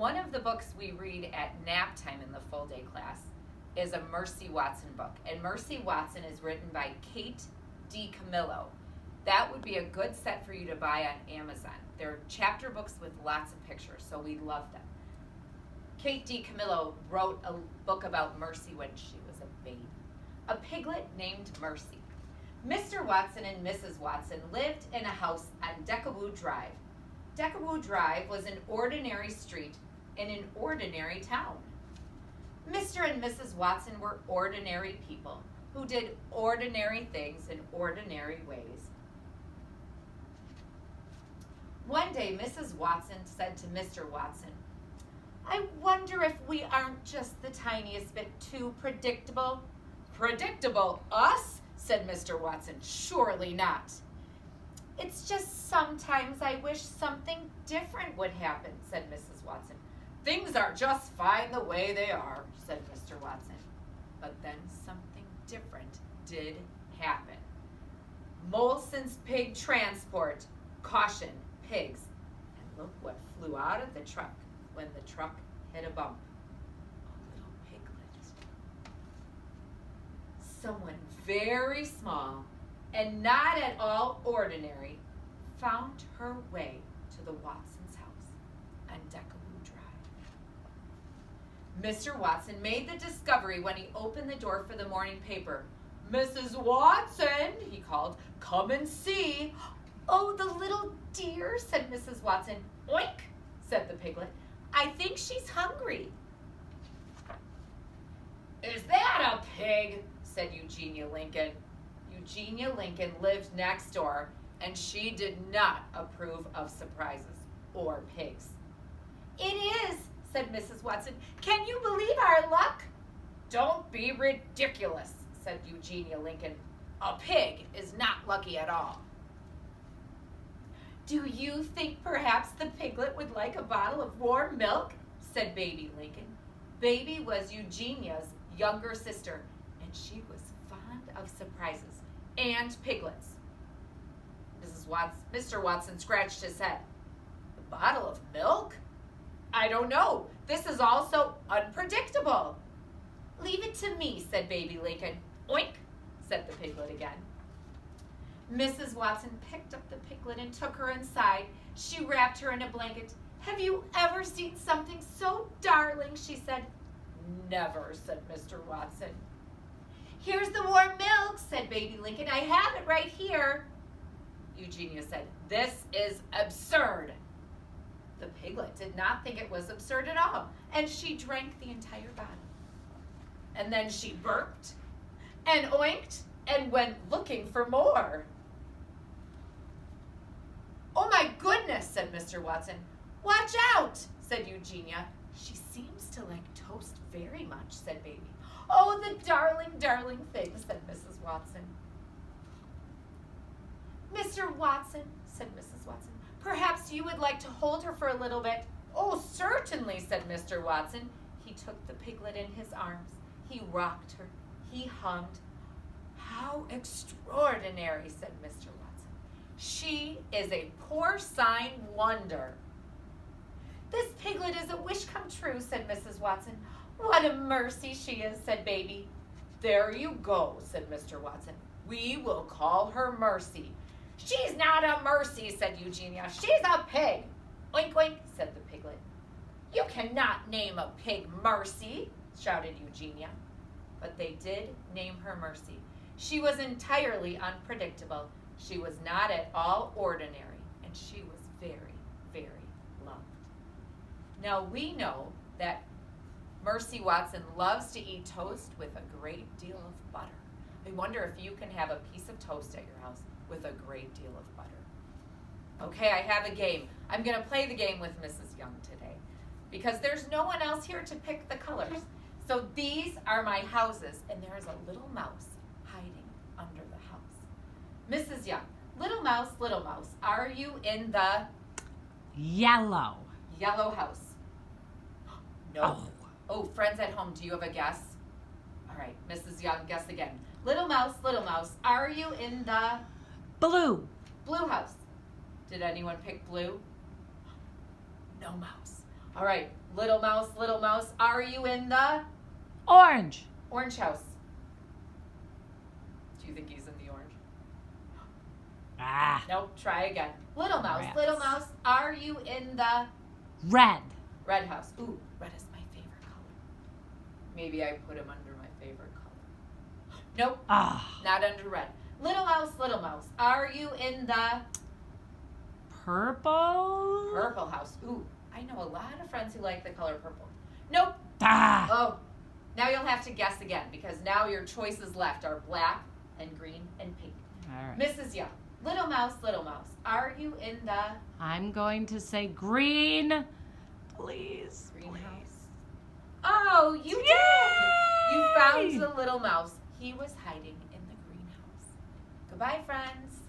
One of the books we read at nap time in the full day class is a Mercy Watson book. And Mercy Watson is written by Kate DiCamillo. That would be a good set for you to buy on Amazon. They're chapter books with lots of pictures, so we love them. Kate DiCamillo wrote a book about Mercy when she was a baby. A piglet named Mercy. Mr. Watson and Mrs. Watson lived in a house on Deckawoo Drive. Deckawoo Drive was an ordinary street in an ordinary town. Mr. and Mrs. Watson were ordinary people who did ordinary things in ordinary ways. One day, Mrs. Watson said to Mr. Watson, "I wonder if we aren't just the tiniest bit too predictable." "Predictable? Us?" said Mr. Watson. "Surely not." "It's just sometimes I wish something different would happen," said Mrs. Watson. "Things are just fine the way they are," said Mr. Watson. But then something different did happen. Molson's Pig Transport. Caution, pigs. And look what flew out of the truck when the truck hit a bump. A little piglet. Someone very small and not at all ordinary found her way to the Watson's house on Deckawoo Drive. Mr. Watson made the discovery when he opened the door for the morning paper. "Mrs. Watson," he called, "come and see." "Oh, the little dear," said Mrs. Watson. "Oink," said the piglet. "I think she's hungry." "Is that a pig?" said Eugenia Lincoln. Eugenia Lincoln lived next door, and she did not approve of surprises or pigs. "It is," said Mrs. Watson. "Can you believe our luck?" "Don't be ridiculous," said Eugenia Lincoln. "A pig is not lucky at all." "Do you think perhaps the piglet would like a bottle of warm milk?" said Baby Lincoln. Baby was Eugenia's younger sister, and she was fond of surprises and piglets. Mr. Watson scratched his head. "A bottle of milk? I don't know. This is all so unpredictable." "Leave it to me," said Baby Lincoln. "Oink," said the piglet again. Mrs. Watson picked up the piglet and took her inside. She wrapped her in a blanket. "Have you ever seen something so darling?" she said. "Never," said Mr. Watson. "Here's the warm milk," said Baby Lincoln. "I have it right here." Eugenia said, "This is absurd." The piglet did not think it was absurd at all, and she drank the entire bottle. And then she burped and oinked and went looking for more. "Oh my goodness," said Mr. Watson. "Watch out," said Eugenia. "She seems to like toast very much," said Baby. "Oh, the darling, darling thing," said Mrs. Watson. "Mr. Watson," said Mrs. Watson, "perhaps you would like to hold her for a little bit." "Oh, certainly," said Mr. Watson. He took the piglet in his arms. He rocked her. He hummed. "How extraordinary," said Mr. Watson. "She is a porcine wonder." "This piglet is a wish come true," said Mrs. Watson. "What a mercy she is," said Baby. "There you go," said Mr. Watson. "We will call her Mercy." "She's not a mercy," said Eugenia. "She's a pig." "Oink, oink," said the piglet. "You cannot name a pig Mercy," shouted Eugenia. But they did name her Mercy. She was entirely unpredictable. She was not at all ordinary, and she was very, very loved. Now we know that Mercy Watson loves to eat toast with a great deal of butter. I wonder if you can have a piece of toast at your house with a great deal of butter. Okay, I have a game. I'm going to play the game with Mrs. Young today because there's no one else here to pick the colors. So these are my houses, and there is a little mouse hiding under the house. Mrs. Young, little mouse, are you in the Yellow house? No. Oh, friends at home, do you have a guess? All right, Mrs. Young, guess again. Little mouse, are you in the Blue house? Did anyone pick blue? No mouse. All right, little mouse, are you in the Orange. orange house? Do you think he's in the orange? Ah. Nope, try again. Little Rats. mouse, are you in the Red. red house? Ooh, red is my favorite color. Maybe I put him under my favorite color. Nope, Ah. not under red. Little mouse, are you in the Purple. purple house? Ooh, I know a lot of friends who like the color purple. Nope. Ah. Oh, now you'll have to guess again because now your choices left are black and green and pink. All right. Mrs. Young, little mouse, are you in the I'm going to say green. Please. greenhouse? Oh, you Yay! did! You found the little mouse. He was hiding in the greenhouse. Goodbye, friends.